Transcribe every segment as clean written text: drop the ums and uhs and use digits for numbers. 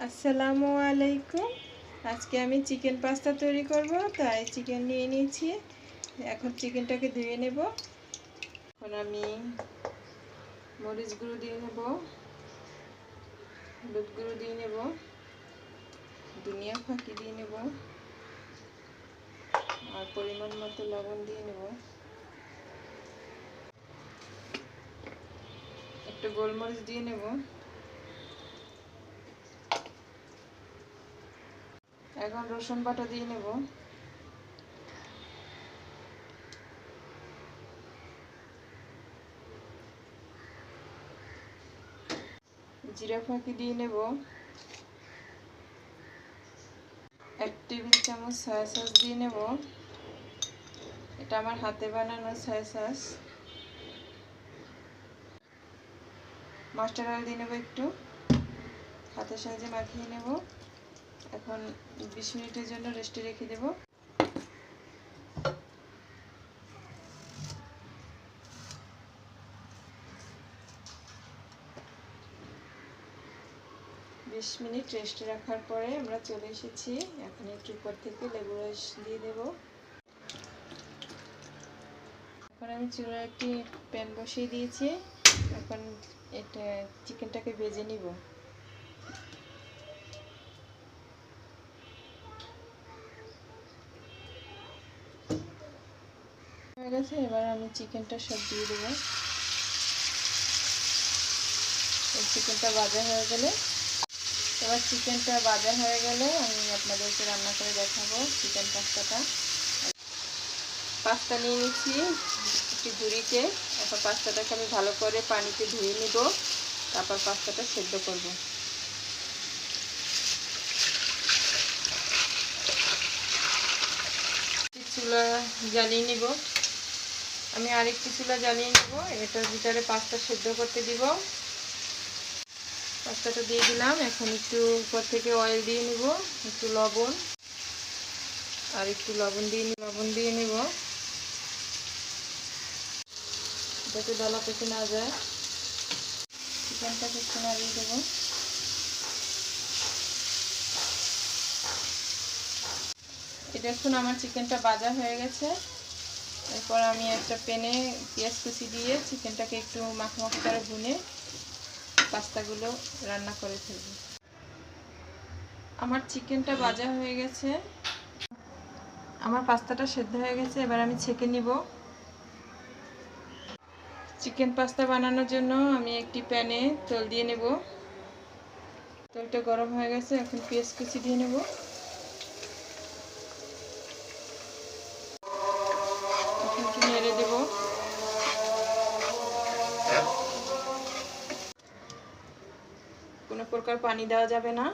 আসসালামু আলাইকুম। আজকে আমি চিকেন পাস্তা তৈরি করব, তাই চিকেন নিয়ে নিয়েছি। এখন চিকেনটাকে ধুয়ে নেব। এখন আমি মরিচ গুঁড়ো দিয়ে নেব, হলুদ গুঁড়ো দিয়ে নেব, ধনিয়া ফাঁকি দিয়ে নেব, আর পরিমাণ মতো লবণ দিয়ে নেব। একটু গোলমরিচ দিয়ে নেব। এখন রসুন বাটা দিয়ে নেব। জিরা ফাঁকি দিয়ে নেব। 1 টেবিল চামচ সয়া সস দিয়ে নেব। এটা আমার হাতে বানানো সয়া সস। মাস্টার্ড অয়েল দিয়ে নেব, একটু হাতের সাহায্যে মাখিয়ে নেব। এখন 20 মিনিটের জন্য রেস্টে রেখে দেব। 20 মিনিট রেস্টে রাখার পরে আমরা চলে এসেছি। এখন একটু উপর থেকে লেবু রস দিয়ে দেব। এখন আমি চুলায় একটি প্যান বসিয়ে দিয়েছি। এখন এটা চিকেনটাকে ভেজে নিব। হয়ে গেছে, এবার আমি চিকেনটা সব দিয়ে দেবো। চিকেনটা ভাজা হয়ে গেলে আমি আপনাদেরকে রান্না করে দেখাবো চিকেন পাস্তাটা। পাস্তা নিয়ে নিচ্ছি একটি ঝুড়িতে। এখন পাস্তাটাকে আমি ভালো করে পানিতে ধুয়ে নিব, তারপর পাস্তাটা সেদ্ধ করব। চুলা জ্বালিয়ে নিব। আমি আরেকটি চুলা জ্বালিয়ে নিব। এটার ভিতরে পাস্তা সেদ্ধ করতে দিব। পাস্তাটা দিয়ে দিলাম। এখন একটু উপর থেকে অয়েল দিয়ে নিব, একটু লবণ আর একটু লবণ দিয়ে নিব যাতে দলা পেকে না যায়। চিকেনটাকে একটু নাড়িয়ে দেবো। দেখুন আমার চিকেনটা ভাজা হয়ে গেছে। এরপর আমি একটা প্যানে পেঁয়াজ কুচি দিয়ে চিকেনটাকে একটু মাখো করে ভুনে পাস্তাগুলো রান্না করে ফেলব। আমার চিকেনটা ভাজা হয়ে গেছে, আমার পাস্তাটা সেদ্ধ হয়ে গেছে। এবার আমি ছেঁকে নিব। চিকেন পাস্তা বানানোর জন্য আমি একটি প্যানে তেল দিয়ে নেব। তেলটা গরম হয়ে গেছে। এখন পেঁয়াজ কুচি দিয়ে নেব। একটু নেড়ে দেব। কোনো প্রকার পানি দেওয়া যাবে না।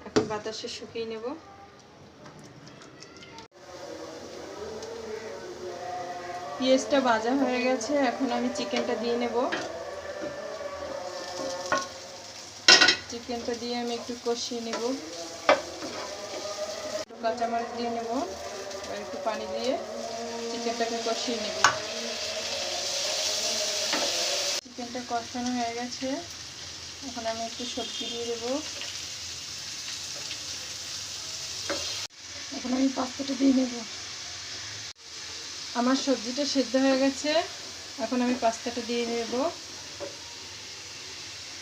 এখন বাতাসে শুকিয়ে নেব। পেঁয়াজটা ভাজা হয়ে গেছে। এখন আমি চিকেনটা দিয়ে নেব। চিকেনটা দিয়ে আমি একটু কষিয়ে নেব। একটু কাঁচামরিচ দিয়ে নেব আর একটু পানি দিয়ে চিকেনটাকে কষিয়ে নেব। চিকেনটা কষানো হয়ে গেছে। এখন আমি একটু সবজি দিয়ে দেব। এখন আমি পাস্তাটা দিয়ে নেব। আমার সবজিটা সেদ্ধ হয়ে গেছে। এখন আমি পাস্তাটা দিয়ে নেব।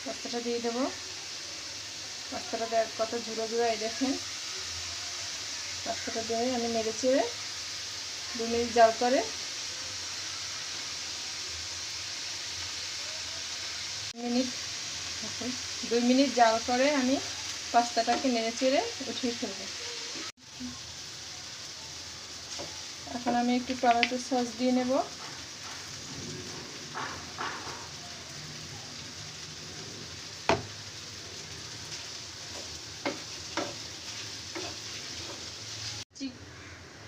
পাস্তাটা দিয়ে দেব। পাস্তাটা কত ঝুড়ো ঝুড়ো, এই দেখেন। পাস্তাটা দিয়ে আমি নেড়ে চেড়ে 2 মিনিট জাল করে 2 মিনিট জাল করে আমি পাস্তাটাকে নেড়ে চেড়ে উঠিয়ে ফেলব। এখন আমি একটু টমেটো সস দিয়ে নেব।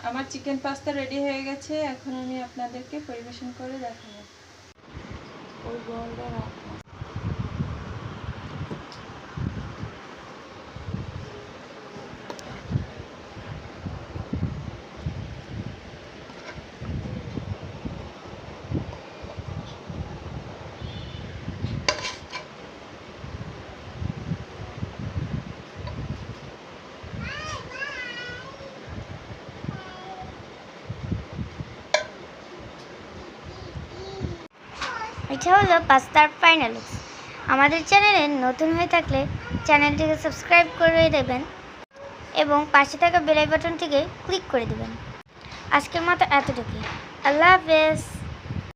আমার চিকেন পাস্তা রেডি হয়ে গেছে। এখন আমি আপনাদেরকে পরিবেশন করে দেখাবো। ওই বলটা রাখো। এটা হলো পাস্তার ফাইনাল লুক। আমাদের চ্যানেলে নতুন হয়ে থাকলে চ্যানেলটিকে সাবস্ক্রাইব করে দেবেন এবং পাশে থাকা বেল বাটনটিকে ক্লিক করে দেবেন। আজকের মতো এতটুকুই। আল্লাহ হাফেজ।